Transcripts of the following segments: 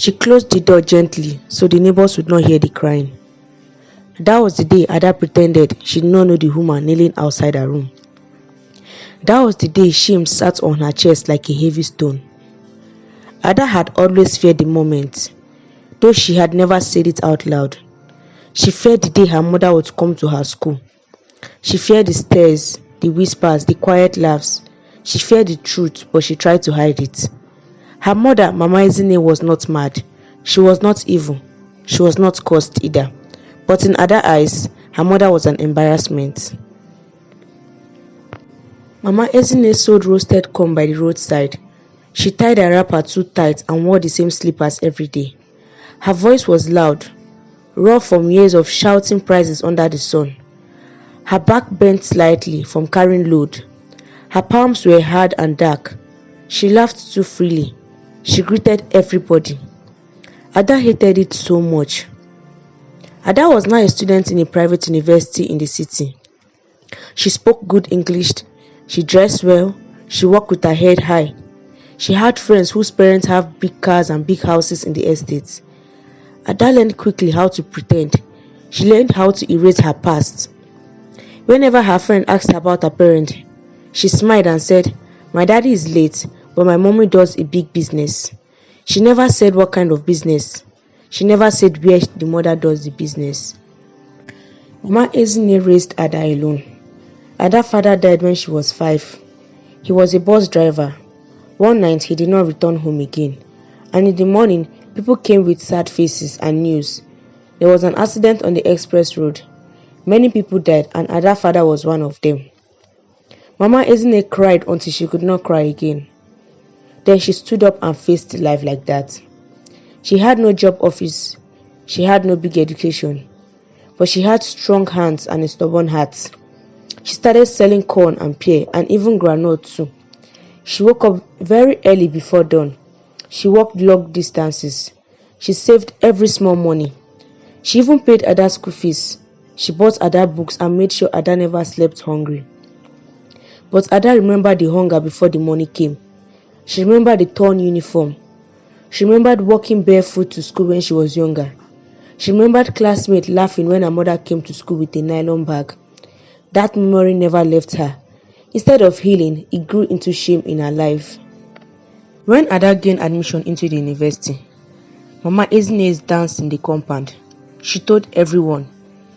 She closed the door gently so the neighbors would not hear the crying. That was the day Ada pretended she did not know the woman kneeling outside her room. That was the day shame sat on her chest like a heavy stone. Ada had always feared the moment, though she had never said it out loud. She feared the day her mother would come to her school. She feared the stares, the whispers, the quiet laughs. She feared the truth, but she tried to hide it. Her mother, Mama Ezine, was not mad. She was not evil. She was not cursed either. But in Ada's eyes, her mother was an embarrassment. Mama Ezine sold roasted corn by the roadside. She tied her wrapper too tight and wore the same slippers every day. Her voice was loud, raw from years of shouting prices under the sun. Her back bent slightly from carrying load. Her palms were hard and dark. She laughed too freely. She greeted everybody. Ada hated it so much. Ada was now a student in a private university in the city. She spoke good English. She dressed well. She walked with her head high. She had friends whose parents have big cars and big houses in the estates. Ada learned quickly how to pretend. She learned how to erase her past. Whenever her friend asked about her parent, she smiled and said, "My daddy is late, but my mommy does a big business." She never said what kind of business. She never said where the mother does the business. Mama Ezine raised Ada alone. Ada's father died when she was 5. He was a bus driver. One night he did not return home again, and in the morning people came with sad faces and news. There was an accident on the express road. Many people died and Ada's father was one of them. Mama Ezine cried until she could not cry again. Then she stood up and faced life like that. She had no job office. She had no big education. But she had strong hands and a stubborn heart. She started selling corn and pear and even groundnut too. She woke up very early before dawn. She walked long distances. She saved every small money. She even paid Ada's school fees. She bought Ada books and made sure Ada never slept hungry. But Ada remembered the hunger before the money came. She remembered the torn uniform. She remembered walking barefoot to school when she was younger. She remembered classmates laughing when her mother came to school with a nylon bag. That memory never left her. Instead of healing, it grew into shame in her life. When Ada gained admission into the university, Mama Ezine danced in the compound. She told everyone.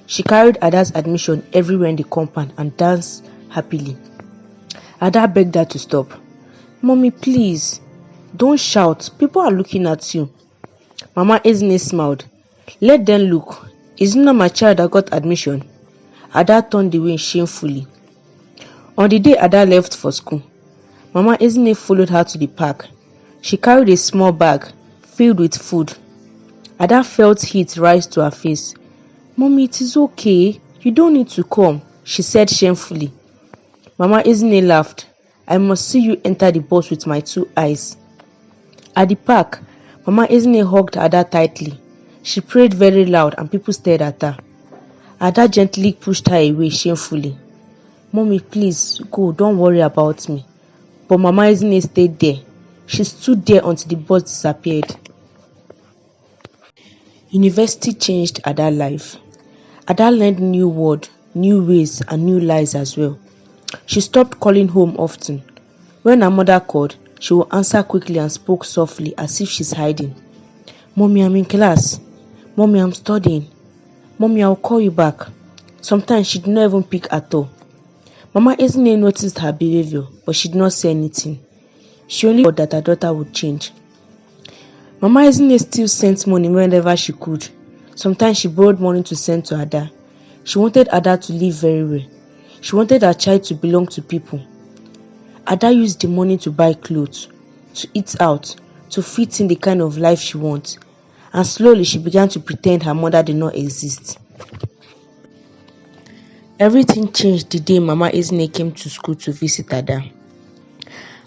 She carried Ada's admission everywhere in the compound and danced happily. Ada begged her to stop. "Mommy, please, don't shout. People are looking at you." Mama Ezine smiled. "Let them look. Is it not my child that got admission?" Ada turned away shamefully. On the day Ada left for school, Mama Ezine followed her to the park. She carried a small bag filled with food. Ada felt heat rise to her face. "Mommy, it is okay. You don't need to come," she said shamefully. Mama Ezine laughed. "I must see you enter the bus with my 2 eyes." At the park, Mama Ezine hugged Ada tightly. She prayed very loud and people stared at her. Ada gently pushed her away shamefully. "Mommy, please go, don't worry about me." But Mama Ezine stayed there. She stood there until the bus disappeared. University changed Ada's life. Ada learned new words, new ways and new lies as well. She stopped calling home often. When her mother called, she would answer quickly and spoke softly as if she's hiding. "Mommy, I'm in class." "Mommy, I'm studying." "Mommy, I'll call you back." Sometimes she did not even pick at all. Mama Ezine noticed her behavior, but she did not say anything. She only hoped that her daughter would change. Mama Ezine still sent money whenever she could. Sometimes she borrowed money to send to Ada. She wanted Ada to live very well. She wanted her child to belong to people. Ada used the money to buy clothes, to eat out, to fit in the kind of life she wants. And slowly she began to pretend her mother did not exist. Everything changed the day Mama Ezine came to school to visit Ada.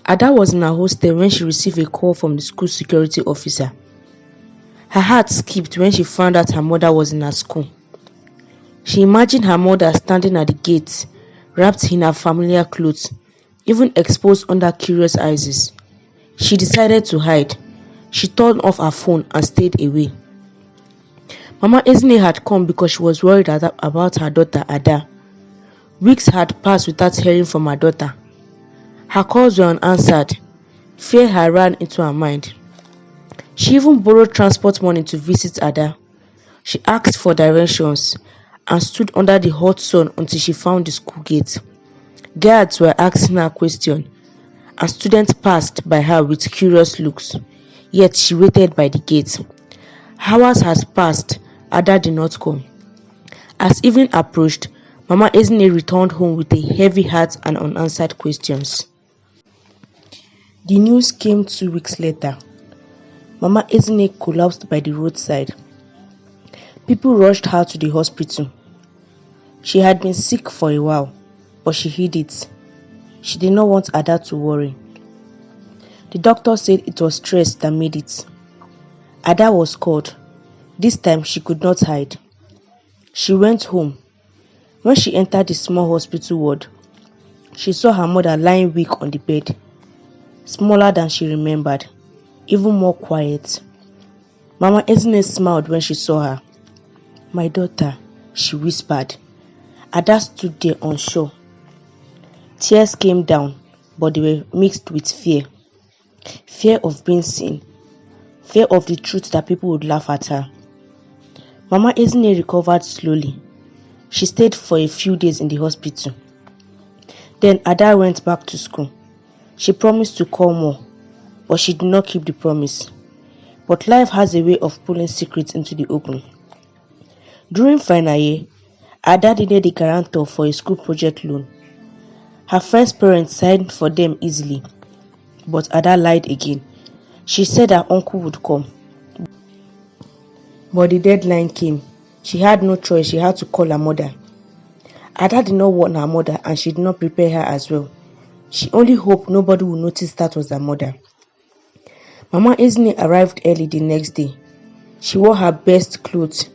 Ada was in her hostel when she received a call from the school security officer. Her heart skipped when she found out her mother was in her school. She imagined her mother standing at the gate, wrapped in her familiar clothes, even exposed under curious eyes. She decided to hide. She turned off her phone and stayed away. Mama Ezinne had come because she was worried about her daughter Ada. Weeks had passed without hearing from her daughter. Her calls were unanswered. Fear had ran into her mind. She even borrowed transport money to visit Ada. She asked for directions and stood under the hot sun until she found the school gate. Guards were asking her questions, and students passed by her with curious looks. Yet she waited by the gate. Hours had passed. Ada did not come. As evening approached, Mama Ezinne returned home with a heavy heart and unanswered questions. The news came 2 weeks later. Mama Ezinne collapsed by the roadside. People rushed her to the hospital. She had been sick for a while, but she hid it. She did not want Ada to worry. The doctor said it was stress that made it. Ada was called. This time she could not hide. She went home. When she entered the small hospital ward, she saw her mother lying weak on the bed, smaller than she remembered, even more quiet. Mama Ezinne smiled when she saw her. "My daughter," she whispered. Ada stood there unsure. Tears came down, but they were mixed with fear. Fear of being seen. Fear of the truth that people would laugh at her. Mama Ezinne recovered slowly. She stayed for a few days in the hospital. Then Ada went back to school. She promised to call more, but she did not keep the promise. But life has a way of pulling secrets into the open. During final year, Ada needed a guarantor for a school project loan. Her friend's parents signed for them easily, but Ada lied again. She said her uncle would come. But the deadline came. She had no choice. She had to call her mother. Ada did not warn her mother, and she did not prepare her as well. She only hoped nobody would notice that was her mother. Mama Ezinne arrived early the next day. She wore her best clothes.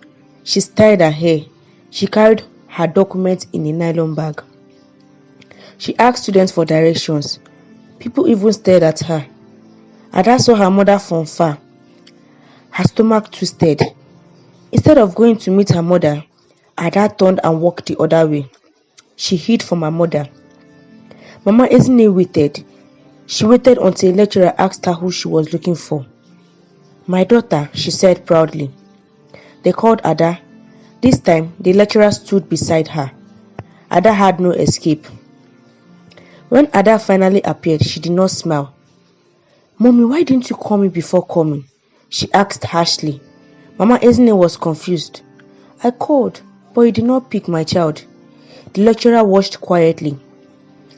She styled her hair. She carried her documents in a nylon bag. She asked students for directions. People even stared at her. Ada saw her mother from far. Her stomach twisted. Instead of going to meet her mother, Ada turned and walked the other way. She hid from her mother. Mama Ezinne waited. She waited until a lecturer asked her who she was looking for. "My daughter," she said proudly. They called Ada. This time, the lecturer stood beside her. Ada had no escape. When Ada finally appeared, she did not smile. "Mommy, why didn't you call me before coming?" she asked harshly. Mama Ezinne was confused. "I called, but you did not pick, my child." The lecturer watched quietly.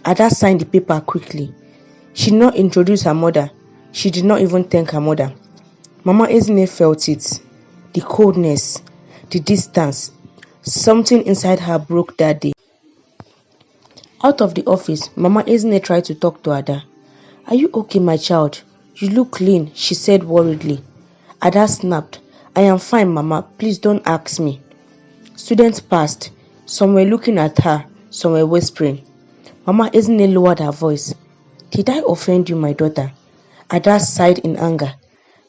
Ada signed the paper quickly. She did not introduce her mother. She did not even thank her mother. Mama Ezinne felt it. The coldness, the distance. Something inside her broke that day. Out of the office, Mama Ezinne tried to talk to Ada. "Are you okay, my child? You look clean," she said worriedly. Ada snapped. "I am fine, Mama. Please don't ask me." Students passed. Some were looking at her. Some were whispering. Mama Ezinne lowered her voice. "Did I offend you, my daughter?" Ada sighed in anger.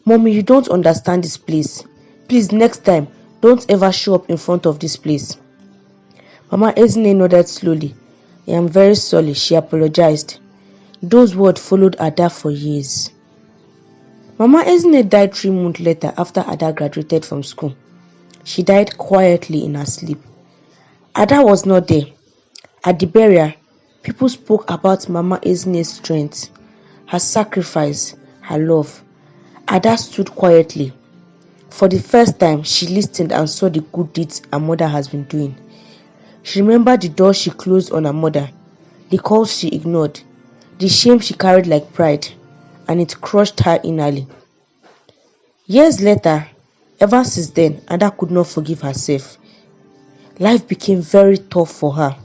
"Mommy, you don't understand this place. Please, next time, don't ever show up in front of this place." Mama Ezinne nodded slowly. "I am very sorry," she apologized. Those words followed Ada for years. Mama Ezinne died 3 months later after Ada graduated from school. She died quietly in her sleep. Ada was not there. At the burial, people spoke about Mama Ezinne's strength, her sacrifice, her love. Ada stood quietly. For the first time, she listened and saw the good deeds her mother has been doing. She remembered the doors she closed on her mother, the calls she ignored, the shame she carried like pride, and it crushed her innerly. Years later, ever since then, Ada could not forgive herself. Life became very tough for her.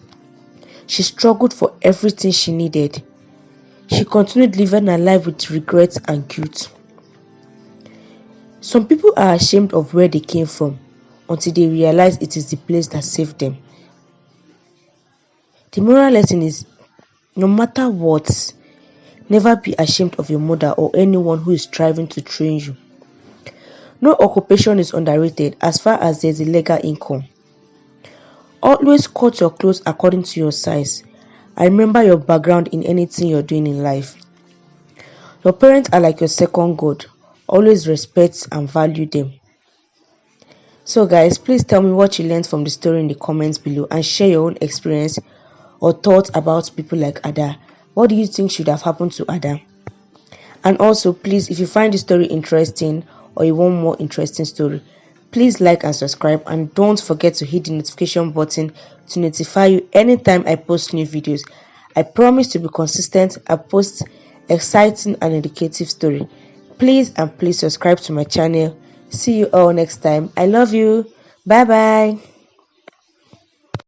She struggled for everything she needed. She continued living her life with regret and guilt. Some people are ashamed of where they came from until they realize it is the place that saved them. The moral lesson is, no matter what, Never be ashamed of your mother or anyone who is striving to train you. No occupation is underrated as far as there is a legal income. Always cut your clothes according to your size. And remember your background in anything you're doing in life. Your parents are like your second god. Always respect and value them. So guys, please tell me what you learned from the story in the comments below and share your own experience or thoughts about people like Ada. What do you think should have happened to Ada? And also, please, if you find the story interesting or you want more interesting story, please like and subscribe, and don't forget to hit the notification button to notify you anytime I post new videos. I promise to be consistent. I post exciting and educative story. Please and please subscribe to my channel. See you all next time. I love you. Bye bye.